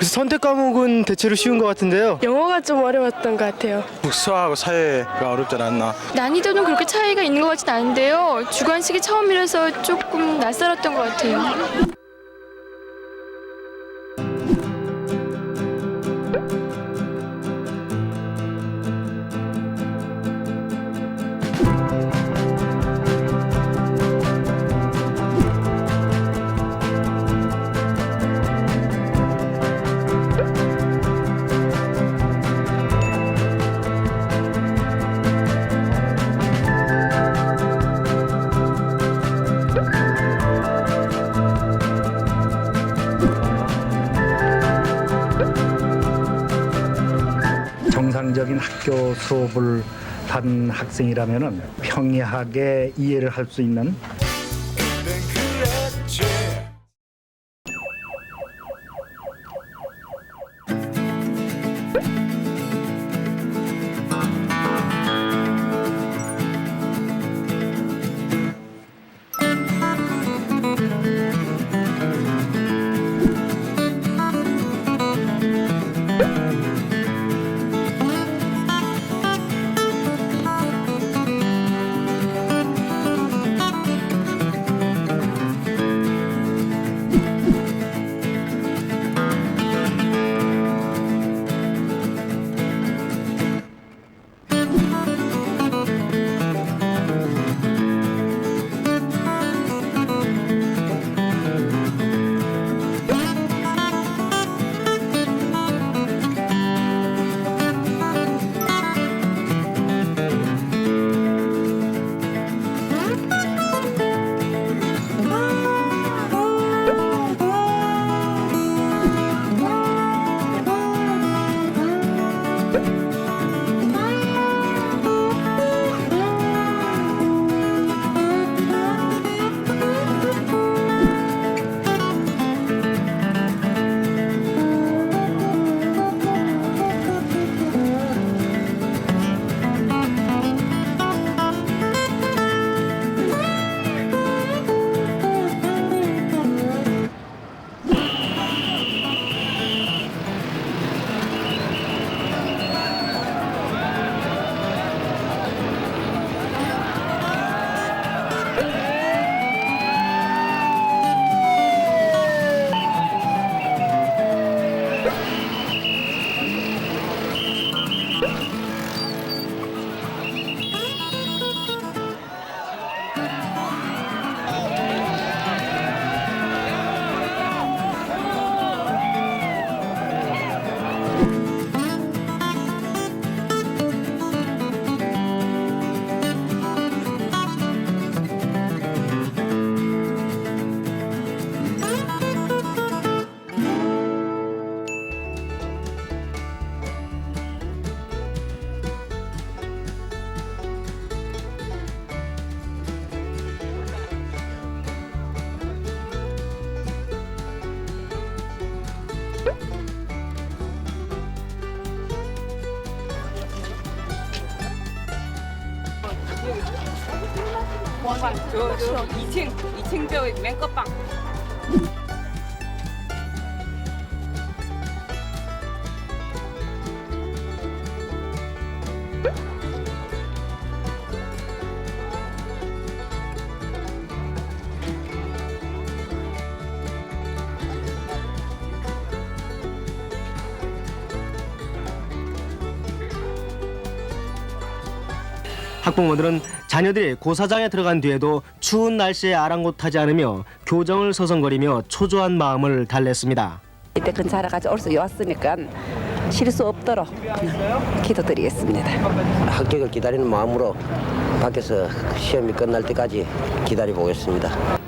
그래서 선택 과목은 대체로 쉬운 것 같은데요. 영어가 좀 어려웠던 것 같아요. 수학하고 사회가 어렵지 않았나. 난이도는 그렇게 차이가 있는 것 같진 않은데요. 주관식이 처음이라서 조금 낯설었던 것 같아요. 정상적인 학교 수업을 한 학생이라면 평이하게 이해를 할 수 있는 저 2층 저 맨 끝방. 학부모들은 자녀들이 고사장에 들어간 뒤에도 추운 날씨에 아랑곳하지 않으며 교정을 서성거리며 초조한 마음을 달랬습니다. 이때껏 자라가지고 올수 왔으니까 실수 없도록 기도드리겠습니다. 합격을 기다리는 마음으로 밖에서 시험이 끝날 때까지 기다려 보겠습니다.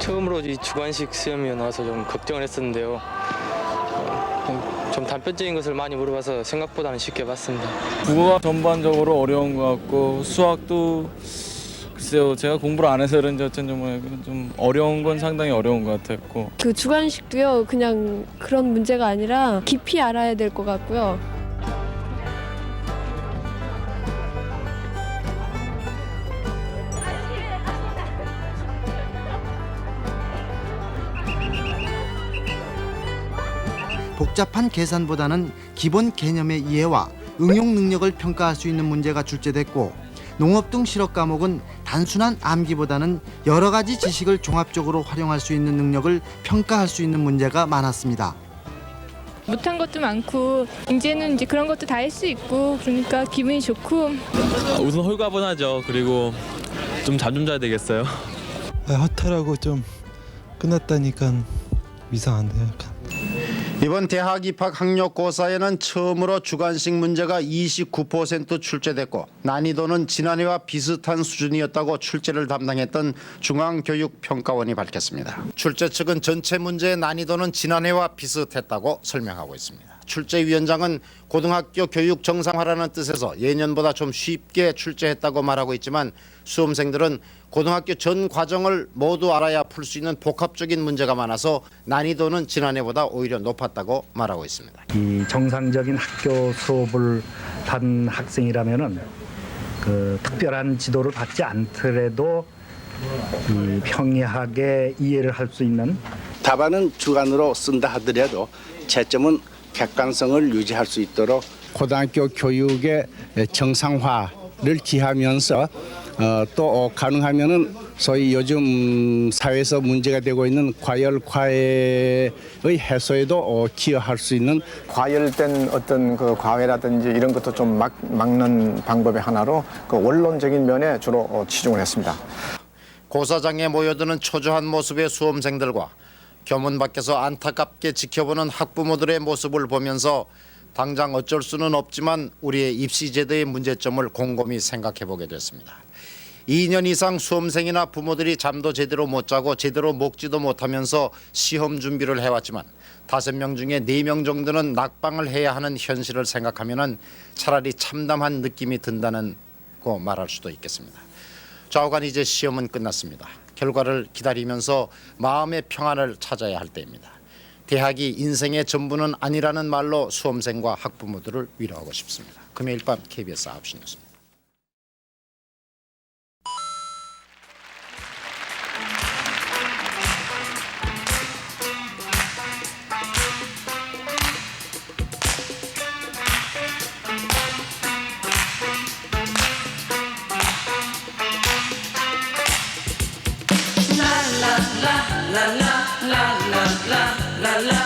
처음으로 이 주관식 시험이 나와서 좀 걱정을 했었는데요. 좀 단편적인 것을 많이 물어봐서 생각보다는 쉽게 봤습니다. 국어가 전반적으로 어려운 것 같고 수학도 글쎄요, 제가 공부를 안 해서 그런지 어쩐지 모르겠고 좀 어려운 건 상당히 어려운 것 같았고, 그 주관식도요, 그냥 그런 문제가 아니라 깊이 알아야 될 것 같고요. 복잡한 계산보다는 기본 개념의 이해와 응용 능력을 평가할 수 있는 문제가 출제됐고, 농업 등 실업 과목은 단순한 암기보다는 여러 가지 지식을 종합적으로 활용할 수 있는 능력을 평가할 수 있는 문제가 많았습니다. 못한 것도 많고 이제는 이제 그런 것도 다 할 수 있고 그러니까 기분이 좋고. 우선 홀가분하죠. 그리고 좀 잠 좀 자야 되겠어요. 허탈하고 좀 끝났다니까 이상한데요. 약간. 이번 대학 입학 학력고사에는 처음으로 주관식 문제가 29% 출제됐고, 난이도는 지난해와 비슷한 수준이었다고 출제를 담당했던 중앙교육평가원이 밝혔습니다. 출제 측은 전체 문제의 난이도는 지난해와 비슷했다고 설명하고 있습니다. 출제위원장은 고등학교 교육 정상화라는 뜻에서 예년보다 좀 쉽게 출제했다고 말하고 있지만, 수험생들은 고등학교 전 과정을 모두 알아야 풀 수 있는 복합적인 문제가 많아서 난이도는 지난해보다 오히려 높았다고 말하고 있습니다. 이 정상적인 학교 수업을 단 학생이라면은 그 특별한 지도를 받지 않더라도 이 평이하게 이해를 할 수 있는, 답안은 주관으로 쓴다 하더라도 채점은 객관성을 유지할 수 있도록 고등학교 교육의 정상화를 기하면서 또 가능하면은 소위 요즘 사회에서 문제가 되고 있는 과열 과외의 해소에도 기여할 수 있는, 과열된 어떤 그 과외라든지 이런 것도 좀 막는 방법의 하나로 그 원론적인 면에 주로 치중을 했습니다. 고사장에 모여드는 초조한 모습의 수험생들과 교문 밖에서 안타깝게 지켜보는 학부모들의 모습을 보면서 당장 어쩔 수는 없지만 우리의 입시 제도의 문제점을 곰곰이 생각해 보게 됐습니다. 2년 이상 수험생이나 부모들이 잠도 제대로 못 자고 제대로 먹지도 못하면서 시험 준비를 해왔지만 5명 중에 4명 정도는 낙방을 해야 하는 현실을 생각하면 차라리 참담한 느낌이 든다고 말할 수도 있겠습니다. 좌우간 이제 시험은 끝났습니다. 결과를 기다리면서 마음의 평안을 찾아야 할 때입니다. 대학이 인생의 전부는 아니라는 말로 수험생과 학부모들을 위로하고 싶습니다. 금요일 밤 KBS 9시 뉴스입니다. la la la la la la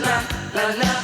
la la la